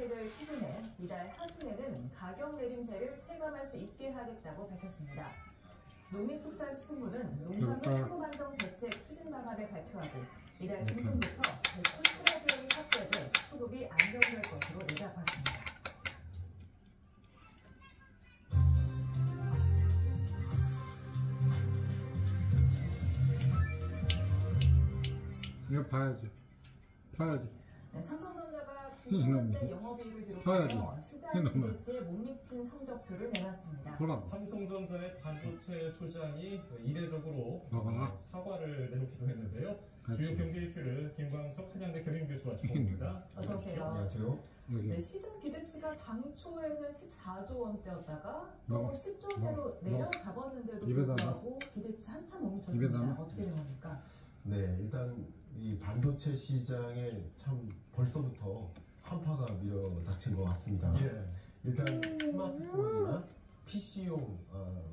대책을 추진해 이달 하순에는 가격 내림세를 체감할 수 있게 하겠다고 밝혔습니다. 농림축산식품부는 농산물 수급 안정 대책 추진 방안을 발표하고 이달 중순부터 대출 출하 지역이 확대돼 수급이 안정될 것으로 내다봤습니다. 이거 봐야지. 네, 삼성전자가 9조원대 영업이익을 기록하며 시장 기대치에 못 미친 성적표를 내놨습니다. 삼성전자의 반도체 수장이 이례적으로 사과를 내놓기도 했는데요. 그렇지. 주요 경제 이슈를 김광석 한양대 경영교수와 짚어봅니다. 어서 오세요. 안녕하세요. 네, 시장 기대치가 당초에는 14조 원대였다가 또 10조 원대로 내려잡았는데도 불구하고 기대치 한참 못 미쳤습니다. 어떻게 된 겁니까? 네, 일단 이 반도체 시장에 참 벌써부터 한파가 밀어닥친 것 같습니다. 예. 일단 스마트폰이나 PC용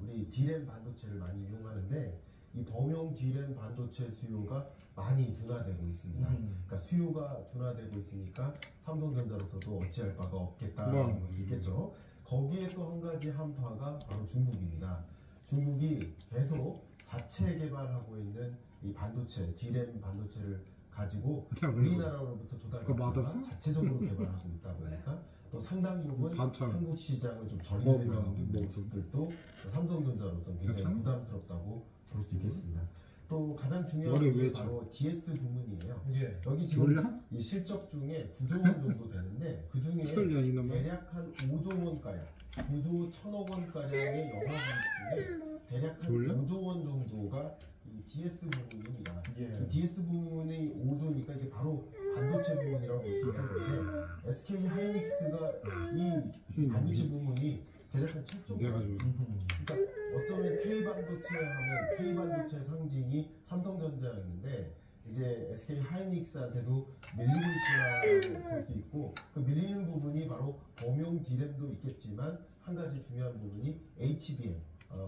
우리 D램 반도체를 많이 이용하는데 이 범용 D램 반도체 수요가 많이 둔화되고 있습니다. 그러니까 수요가 둔화되고 있으니까 삼성전자로서도 어찌할 바가 없겠다는 것이 있겠죠. 거기에 또 한 가지 한파가 바로 중국입니다. 중국이 계속 자체 개발하고 있는 이 반도체, D램 반도체를 가지고 우리나라로부터 조달받다가 자체적으로 개발하고 있다 보니까 또 상당 부분 한국 시장을 좀 전리해나가고 있는 모습들도 삼성전자로서는 굉장히 부담스럽다고 볼 수 있겠습니다. 또 가장 중요한 게 바로 DS 부문이에요. 여기 지금 이 실적 중에 9조 원 정도 되는데 그 중에 대략 한 5조 원가량, 9조 1천억 원가량의 영업이익 중에 대략 한 5조 원 정도가 이 DS 부문입니다. 그 DS 부문이 5조니까 이게 바로 반도체 부문이라고 볼 수 있겠는데 SK 하이닉스가 이 반도체 부문이 대략 한 7조 원. 그러니까 어쩌면 K반도체 하면 K반도체 상징이 삼성전자였는데 이제 SK 하이닉스한테도 밀리고 있구나라고 볼 수 있고 그 밀리는 부분이 바로 범용 D램도 있겠지만 한 가지 중요한 부분이 HBM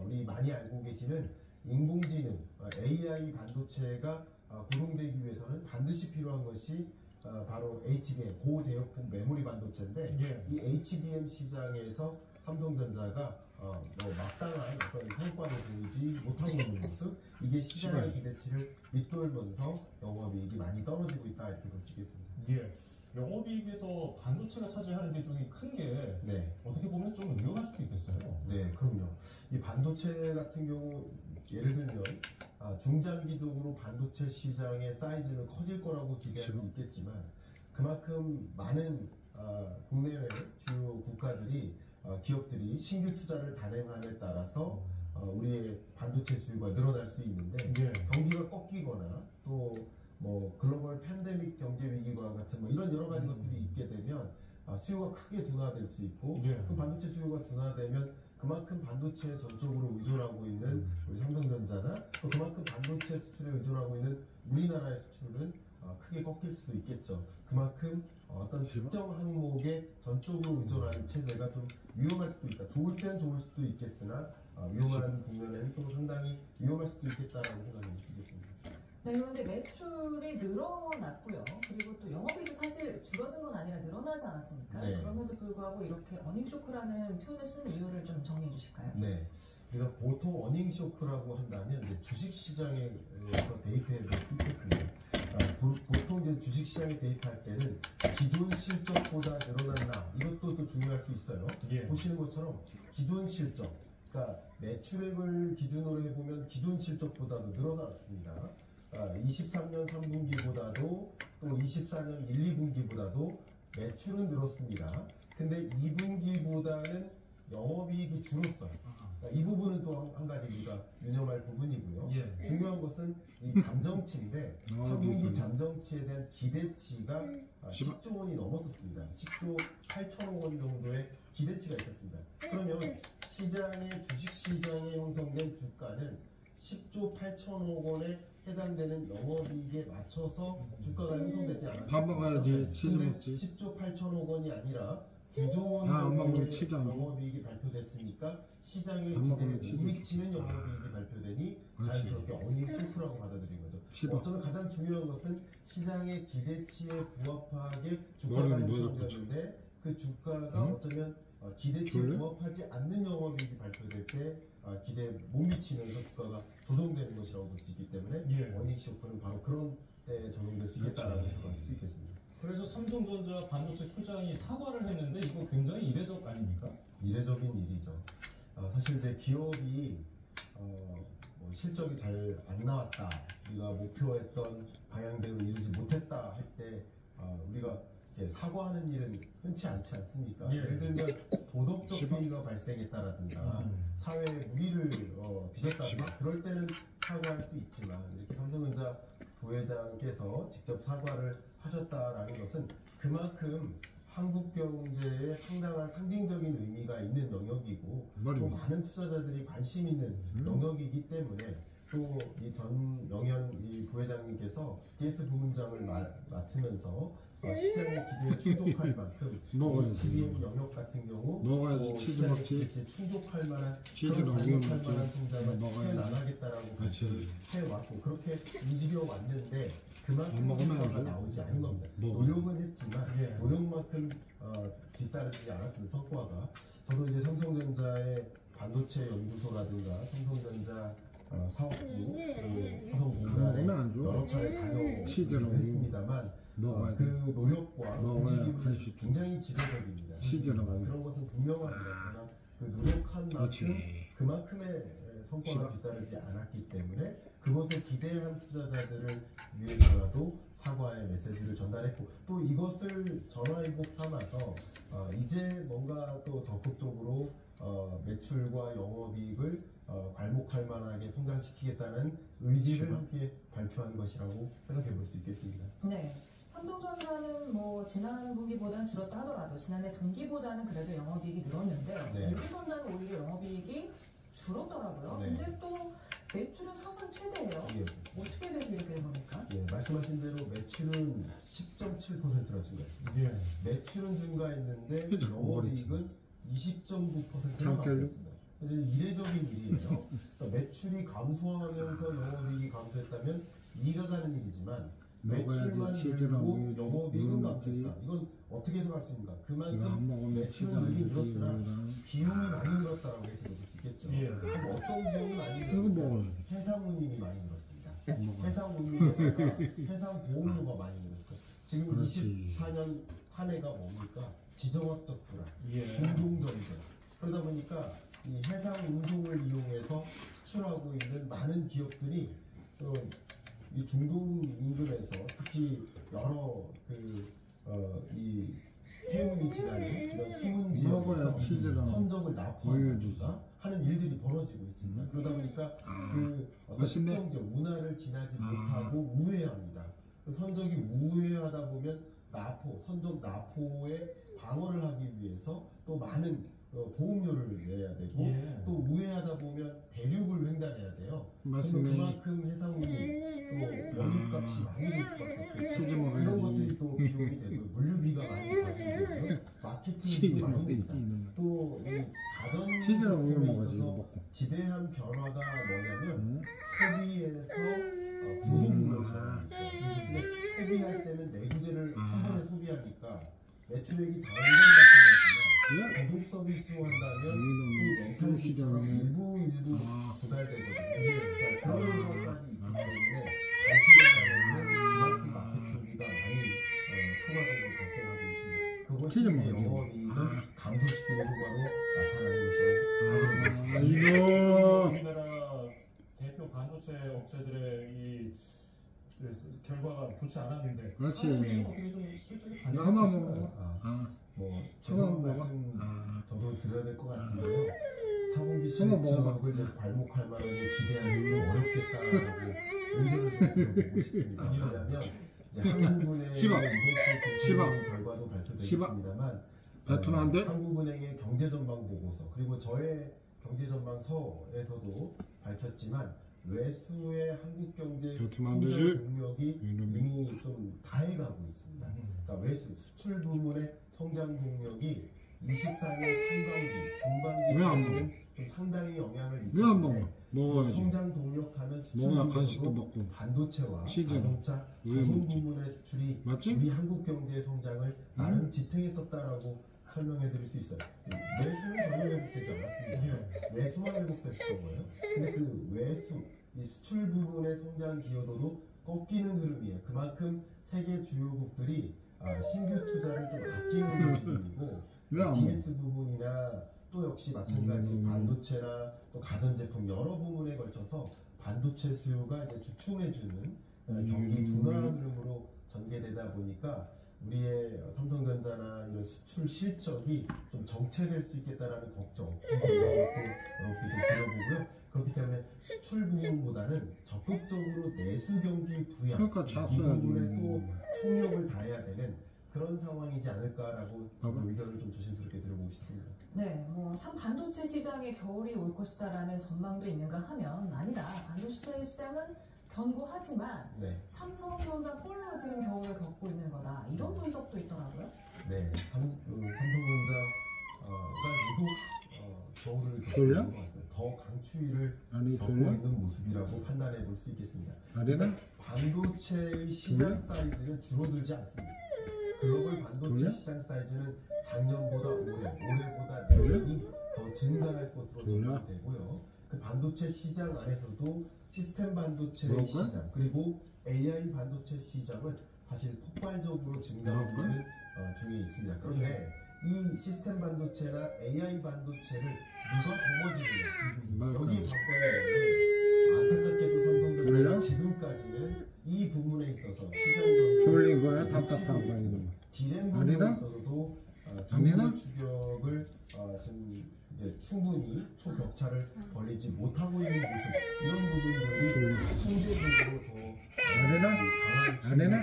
우리 많이 알고 계시는 인공지능 AI 반도체가 구동되기 위해서는 반드시 필요한 것이 바로 HBM 고대역폭 메모리 반도체인데 이 HBM 시장에서 삼성전자가 마땅한 어떤 성과를 보이지 못하고 있는 모습 이게 시장의 기대치를 밑돌면서 영업이익이 많이 떨어지고 있다 이렇게 볼 수 있겠습니다. 영업이익에서 반도체가 차지하는 비중이 큰 게 어떻게 보면 좀 위험할 수도 있겠어요. 네, 그럼요. 이 반도체 같은 경우 예를 들면 중장기적으로 반도체 시장의 사이즈는 커질 거라고 기대할 수 있겠지만 그만큼 많은 국내외 주요 국가들이 기업들이 신규 투자를 단행함에 따라서 우리의 반도체 수요가 늘어날 수 있는데 경기가 꺾이거나 또 뭐 글로벌 팬데믹 경제 위기와 같은 뭐 이런 여러 가지 것들이 있게 되면 수요가 크게 둔화될 수 있고 그 반도체 수요가 둔화되면 그만큼 반도체에 전적으로 의존하고 있는 우리 삼성전자나 또 그만큼 반도체 수출에 의존하고 있는 우리나라의 수출은 크게 꺾일 수도 있겠죠. 그만큼 어떤 특정 항목에 전적으로 의존하는 체제가 좀 위험할 수도 있다. 좋을 땐 좋을 수도 있겠으나 위험한 국면에는 또 상당히 위험할 수도 있겠다라고 생각이 들겠습니다. 네, 그런데 매출이 늘어났고요. 그리고 또 영업이익도 사실 줄어든 건 아니라 늘어나지 않았습니까? 그럼에도 불구하고 이렇게 어닝쇼크라는 표현을 쓰는 이유를 좀 정리해 주실까요? 네. 그러니까 보통 어닝쇼크라고 한다면 이제 주식시장에서 대입해 볼 수 있겠습니다. 보통 이제 주식시장에 대입할 때는 기존 실적보다 늘어났나 이것도 또 중요할 수 있어요. 보시는 것처럼 기존 실적, 그러니까 매출액을 기준으로 해보면 기존 실적보다도 늘어났습니다. 23년 3분기보다도 또 24년 1, 2분기보다도 매출은 늘었습니다. 근데 2분기보다는 영업이익이 줄었어요. 이 부분은 또 한 가지 우리가 유념할 부분이고요. 중요한 것은 이 잠정치인데 3분기 잠정치에 대한 기대치가 10조 원이 넘었었습니다. 10조 8천억 원 정도의 기대치가 있었습니다. 그러면 주식시장에 형성된 주가는 10조 8천억 원에 해당되는 영업이익에 맞춰서 주가가 형성되지 않았습니다. 근데 10조 8천억 원이 아니라 9조 원 정도의 영업이익이 발표됐으니까 시장의 기대를 못 미치는 영업이익이 발표되니 자연스럽게 어닝쇼크라고 받아들인 거죠. 어쩌면 가장 중요한 것은 시장의 기대치에 부합하게 주가가 형성되었는데 그 주가가 어쩌면 기대치에 부합하지 않는 영업이익이 발표될 때 기대에 못 미치면서 주가가 조정되는 것이라고 볼 수 있기 때문에 어닝 쇼크는 바로 그런 때 적용될 수 있겠다라고 해석할 수 있겠습니다. 그래서 삼성전자 반도체 수장이 사과를 했는데 이거 굉장히 이례적 아닙니까? 이례적인 일이죠. 사실 이제 기업이 뭐 실적이 잘 안 나왔다, 우리가 목표했던 방향대로 이루지 못했다 할 때 우리가 사과하는 일은 흔치 않지 않습니까? 예를 들면 도덕적 회의가 발생했다라든가 사회에 무리를 빚었다든가 그럴 때는 사과할 수 있지만 이렇게 삼성전자 부회장께서 직접 사과를 하셨다라는 것은 그만큼 한국 경제에 상당한 상징적인 의미가 있는 영역이고 또 많은 투자자들이 관심 있는 영역이기 때문에 또 이 전영현 이 부회장님께서 DS 부문장을 맡으면서 시장의 기대에 충족할 만큼 지금 영역 같은 경우 시장의 기대에 충족할 만한 그런 반복할 만한 성장을 해나가겠다라고 해왔고 그렇게 움직여 왔는데 그만큼 성과가 나오지 않은 겁니다. 노력은 했지만 노력만큼 뒤따르지 않았습니다. 성과가. 저도 이제 삼성전자의 반도체 연구소라든가 삼성전자 사업부 화성공단에 여러 차례 다녀오기도 했습니다만 그 노력과 움직임은 굉장히 지배적입니다. 그런 것은 분명합니다. 그러나 그 노력한 만큼 그만큼의 성과가 뒤따르지 않았기 때문에 그것을 기대한 투자자들을 위해서라도 사과의 메시지를 전달했고 또 이것을 전화위복 삼아서 이제 뭔가 또 적극적으로 매출과 영업이익을 괄목할 만하게 성장시키겠다는 의지를 함께 발표한 것이라고 해석해 볼 수 있겠습니다. 네. 삼성전자는 뭐 지난 분기보다는 줄었다 하더라도 지난해 동기보다는 그래도 영업이익이 늘었는데 LG전자는 오히려 영업이익이 줄었더라고요. 근데 또 매출은 사상 최대예요. 어떻게 돼서 이렇게 된 겁니까? 말씀하신 대로 매출은 10.7%나 증가했습니다. 매출은 증가했는데 영업이익은 20.9%나 감소했습니다. 그래서 이례적인 일이에요. 그러니까 매출이 감소하면서 영업이익이 감소했다면 이해가 가는 일이지만 매출만 늘고 영업이익은 감소했다. 이건 어떻게 해석할 수 있습니까? 그만큼 매출은 늘었으나 비용이 많이 늘었다고 해석할 수 있겠죠. 그럼 어떤 비용이 많이 늘었냐? 해상운임이 많이 늘었습니다. 해상운임에다가 해상보험료가 많이 늘었어요. 지금 24년 한 해가 뭡니까? 지정학적 불안, 중동전쟁. 그러다 보니까 이 해상 운송을 이용해서 수출하고 있는 많은 기업들이 이 중동 인근에서 특히 여러 이 해운이 지나는 이런 숨은 지역에서 선적을 납포한다든가 하는 일들이 벌어지고 있습니다. 그러다 보니까 그 어떤 특정 지역 운하를 지나지 못하고 우회합니다. 선적이 우회하다 보면 선적 납포에 방어를 하기 위해서 또 많은 보험료를 내야 되고 또 우회하다 보면 대륙을 횡단해야 돼요. 그러면 그만큼 해상운이 또 원유값이 많이 들 수밖에 없겠죠. 이런 것들이 또 비용이 되고 물류비가 많이 가지고 마케팅비도 많이 듭니다. 또 이 가전제품에 있어서 지대한 변화가 뭐냐면 소비에서 부동물처럼 있어요. 근데 소비할 때는 내구재를 한 번에 소비하니까 매출액이 당연한 구독 서비스 한다면 소위 렌탈 시장은 일부 부달되거든요. 그런 것까지 있기 때문에 단시간에 그만큼 마케팅비가 많이 초과적으로 발생하고 있습니다. 그것이 영업이익을 감소시키는 효과로 나타나는 것이라고 우리나라 대표 반도체 업체들의 이 결과가 좋지 않았는데 그렇지. 어떻게 좀 실적이 뭐 죄송한 말씀 저도 드려야 될 것 같은데요. 4분기 실적을 이제 괄목할 만하게 기대하기 좀 어렵겠다라고 의견을 좀 드려보고 싶습니다. 왜냐하면 이제 한국은행의 이번 주 결과도 발표되겠습니다만 한국은행의 경제전망 보고서 그리고 저의 경제전망서에서도 밝혔지만 외수의 한국 경제 성장 동력이 이미 좀 다해가고 있습니다. 그러니까 외수 수출 부문의 성장 동력이 24년 상반기, 중반기까지는 좀 상당히 영향을 미치는데 먹어야지. 성장 동력하면 수출 먹어야 간식도 중에서도 먹고. 반도체와 시즌. 자동차, 왜 부품 먹지? 부문의 수출이 맞지? 우리 한국 경제의 성장을 나름 지탱했었다라고 설명해드릴 수 있어요. 내수는 전혀 회복되지 않았습니다. 내수만 회복됐었던 거예요. 근데 그 외수, 이 수출 부분의 성장 기여도도 꺾이는 흐름이에요. 그만큼 세계 주요국들이 신규 투자를 좀 아끼는 흐름이고 왜 안 기네스 부분이나 또 역시 마찬가지 반도체나 또 가전제품 여러 부분에 걸쳐서 반도체 수요가 이제 주춤해주는 경기 둔화 흐름으로 전개되다 보니까 우리의 삼성전자나 이런 수출 실적이 좀 정체될 수 있겠다라는 걱정 이런 것도 이렇게 좀 들어보고요. 그렇기 때문에 수출 부분보다는 적극적으로 내수 경기 부양 그러니까 이 잤어야지. 부분에 또 총력을 다해야 되는 그런 상황이지 않을까라고 의견을 좀 조심스럽게 들어보고 싶습니다. 네, 뭐 참 반도체 시장에 겨울이 올 것이다라는 전망도 있는가 하면 아니다. 반도체 시장은 견고하지만 네. 삼성전자 홀로 지금 겨울을 겪고 있는 거다. 이런 분석도 있더라고요. 네, 삼성전자가 유독 겨울을 겪고 졸려? 있는 것 같습니다. 더 강추위를 아니 겪고 졸려? 있는 모습이라고 판단해 볼 수 있겠습니다. 아니나? 반도체의 시장 사이즈는 줄어들지 않습니다. 글로벌 반도체 졸려? 시장 사이즈는 작년보다 올해보다 졸려? 내년이 더 증가할 것으로 졸려? 전망되고요. 그 반도체 시장 안에서도 시스템 반도체 뭐라고요? 시장 그리고 AI 반도체 시장은 사실 폭발적으로 증가하고 뭐라고요? 있는 중에 있습니다. 그런데 이 시스템 반도체나 AI 반도체를 누가 거머쥐느냐 여기에 관건이 있는데 안타깝게도 삼성전자가 졸려? 지금까지는 이 부분에 있어서 시장 경쟁 졸린 거야? 답답한 거야 이거. 디램 아니나? 부분에 있어서도 아니나? 중국의 추격을 좀 이제 충분히 초격차를 벌리지 못하고 있는 모습 이런 부분들이 통제적으로 더 아니나? 강한 아니나?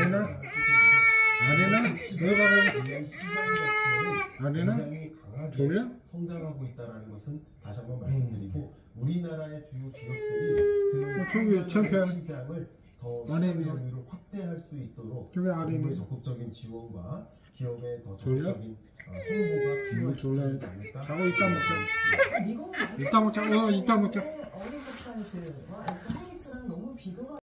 아니나? 아니나? 너가 AI 시장 자체는 아니나? 굉장히 강하게 졸려? 성장하고 있다는 것은 다시 한번 말씀드리고 우리나라의 주요 기업들이 저기 그 창피한- 시장을 더 아니, 시장 점유율을 확대할 수 있도록 저기 아래 정부의 있는- 적극적인 지원과 기업의 더 졸려? 적극적인 홍보가 필요하지 졸려. 않을까? 자고 있다 먹자. 미국 이따 먹자. 이따 먹자. 어리버타이즈와 SK 하이닉스랑 너무 비교가